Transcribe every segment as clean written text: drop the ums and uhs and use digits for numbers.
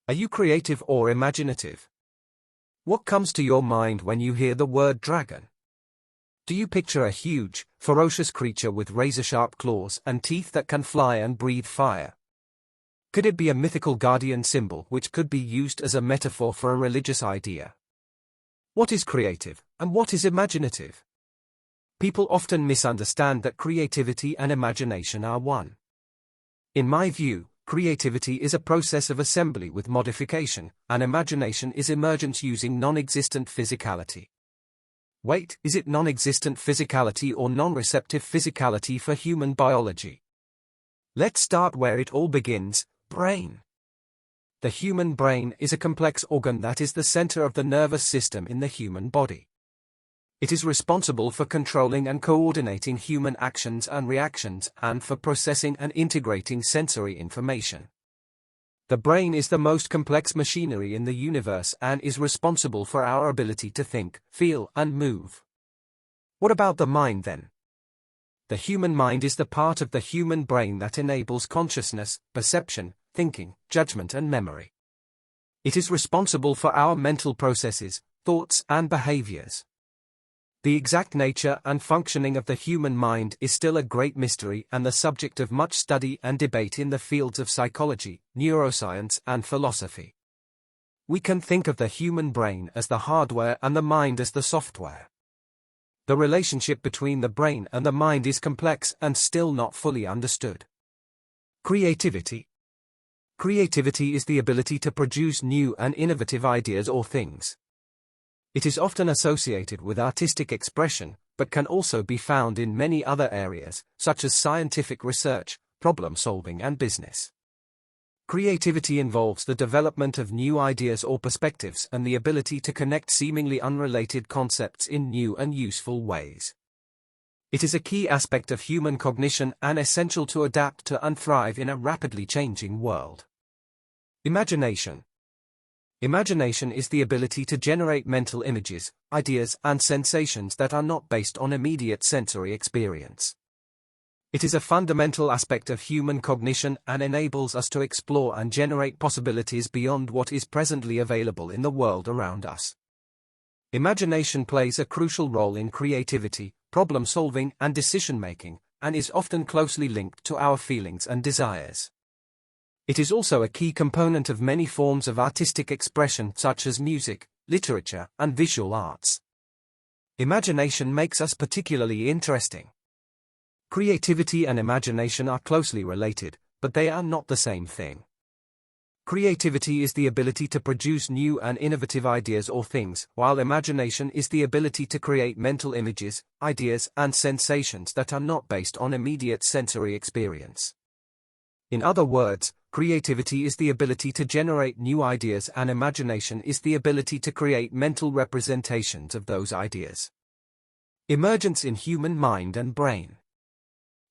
Are you creative or imaginative? What comes to your mind when you hear the word dragon? Do you picture a huge, ferocious creature with razor-sharp claws and teeth that can fly and breathe fire? Could it be a mythical guardian symbol which could be used as a metaphor for a religious idea? What is creative, and what is imaginative? People often misunderstand that creativity and imagination are one. In my view, creativity is a process of assembly with modification, and imagination is emergence using non-existent physicality. Wait, is it non-existent physicality or non-receptive physicality for human biology? Let's start where it all begins: brain. The human brain is a complex organ that is the center of the nervous system in the human body. It is responsible for controlling and coordinating human actions and reactions and for processing and integrating sensory information. The brain is the most complex machinery in the universe and is responsible for our ability to think, feel, and move. What about the mind then? The human mind is the part of the human brain that enables consciousness, perception, thinking, judgment, and memory. It is responsible for our mental processes, thoughts, and behaviors. The exact nature and functioning of the human mind is still a great mystery and the subject of much study and debate in the fields of psychology, neuroscience, and philosophy. We can think of the human brain as the hardware and the mind as the software. The relationship between the brain and the mind is complex and still not fully understood. Creativity. Creativity is the ability to produce new and innovative ideas or things. It is often associated with artistic expression, but can also be found in many other areas, such as scientific research, problem-solving, and business. Creativity involves the development of new ideas or perspectives and the ability to connect seemingly unrelated concepts in new and useful ways. It is a key aspect of human cognition and essential to adapt to and thrive in a rapidly changing world. Imagination. Imagination is the ability to generate mental images, ideas, and sensations that are not based on immediate sensory experience. It is a fundamental aspect of human cognition and enables us to explore and generate possibilities beyond what is presently available in the world around us. Imagination plays a crucial role in creativity, problem-solving, and decision-making, and is often closely linked to our feelings and desires. It is also a key component of many forms of artistic expression such as music, literature, and visual arts. Imagination makes us particularly interesting. Creativity and imagination are closely related, but they are not the same thing. Creativity is the ability to produce new and innovative ideas or things, while imagination is the ability to create mental images, ideas, and sensations that are not based on immediate sensory experience. In other words, creativity is the ability to generate new ideas and imagination is the ability to create mental representations of those ideas. Emergence in human mind and brain.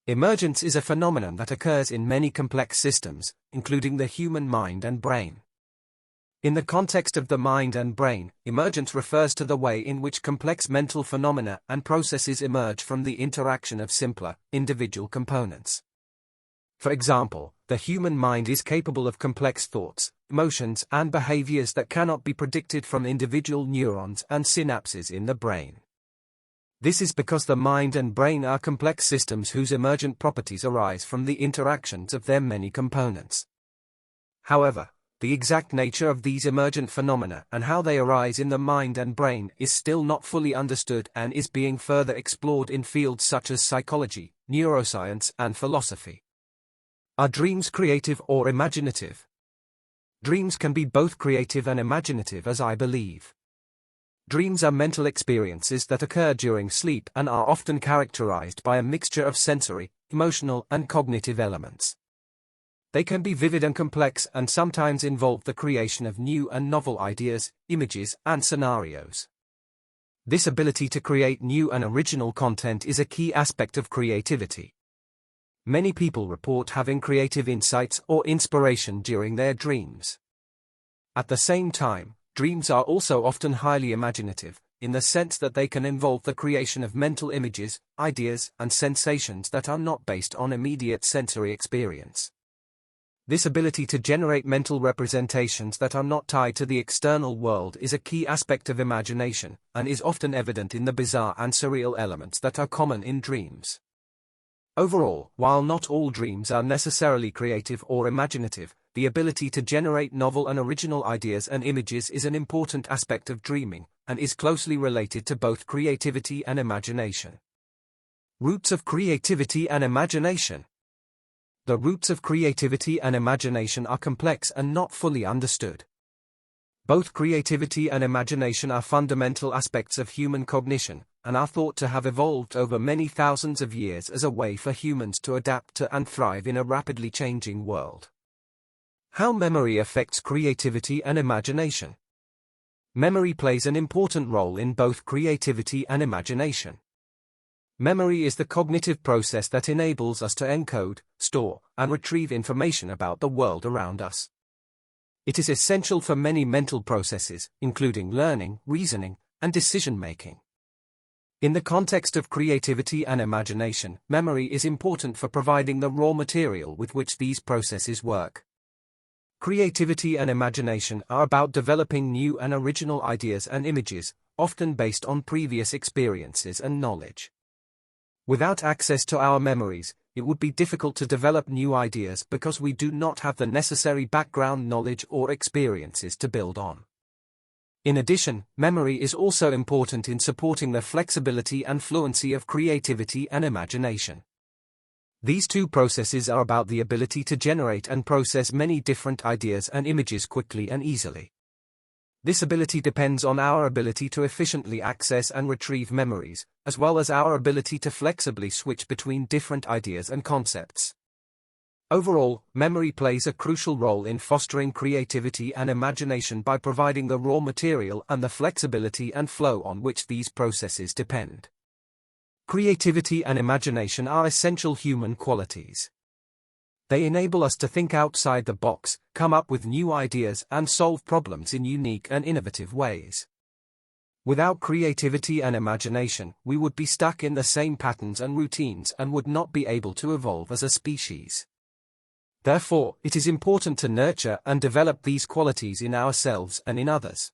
Emergence is a phenomenon that occurs in many complex systems, including the human mind and brain. In the context of the mind and brain, emergence refers to the way in which complex mental phenomena and processes emerge from the interaction of simpler, individual components. For example, the human mind is capable of complex thoughts, emotions, and behaviors that cannot be predicted from individual neurons and synapses in the brain. This is because the mind and brain are complex systems whose emergent properties arise from the interactions of their many components. However, the exact nature of these emergent phenomena and how they arise in the mind and brain is still not fully understood and is being further explored in fields such as psychology, neuroscience, and philosophy. Are dreams creative or imaginative? Dreams can be both creative and imaginative, as I believe. Dreams are mental experiences that occur during sleep and are often characterized by a mixture of sensory, emotional, and cognitive elements. They can be vivid and complex and sometimes involve the creation of new and novel ideas, images, and scenarios. This ability to create new and original content is a key aspect of creativity. Many people report having creative insights or inspiration during their dreams. At the same time, dreams are also often highly imaginative, in the sense that they can involve the creation of mental images, ideas, and sensations that are not based on immediate sensory experience. This ability to generate mental representations that are not tied to the external world is a key aspect of imagination, and is often evident in the bizarre and surreal elements that are common in dreams. Overall, while not all dreams are necessarily creative or imaginative, the ability to generate novel and original ideas and images is an important aspect of dreaming, and is closely related to both creativity and imagination. Roots of creativity and imagination. The roots of creativity and imagination are complex and not fully understood. Both creativity and imagination are fundamental aspects of human cognition, and are thought to have evolved over many thousands of years as a way for humans to adapt to and thrive in a rapidly changing world. How memory affects creativity and imagination. Memory plays an important role in both creativity and imagination. Memory is the cognitive process that enables us to encode, store, and retrieve information about the world around us. It is essential for many mental processes, including learning, reasoning, and decision-making. In the context of creativity and imagination, memory is important for providing the raw material with which these processes work. Creativity and imagination are about developing new and original ideas and images, often based on previous experiences and knowledge. Without access to our memories, it would be difficult to develop new ideas because we do not have the necessary background knowledge or experiences to build on. In addition, memory is also important in supporting the flexibility and fluency of creativity and imagination. These two processes are about the ability to generate and process many different ideas and images quickly and easily. This ability depends on our ability to efficiently access and retrieve memories, as well as our ability to flexibly switch between different ideas and concepts. Overall, memory plays a crucial role in fostering creativity and imagination by providing the raw material and the flexibility and flow on which these processes depend. Creativity and imagination are essential human qualities. They enable us to think outside the box, come up with new ideas, and solve problems in unique and innovative ways. Without creativity and imagination, we would be stuck in the same patterns and routines and would not be able to evolve as a species. Therefore, it is important to nurture and develop these qualities in ourselves and in others.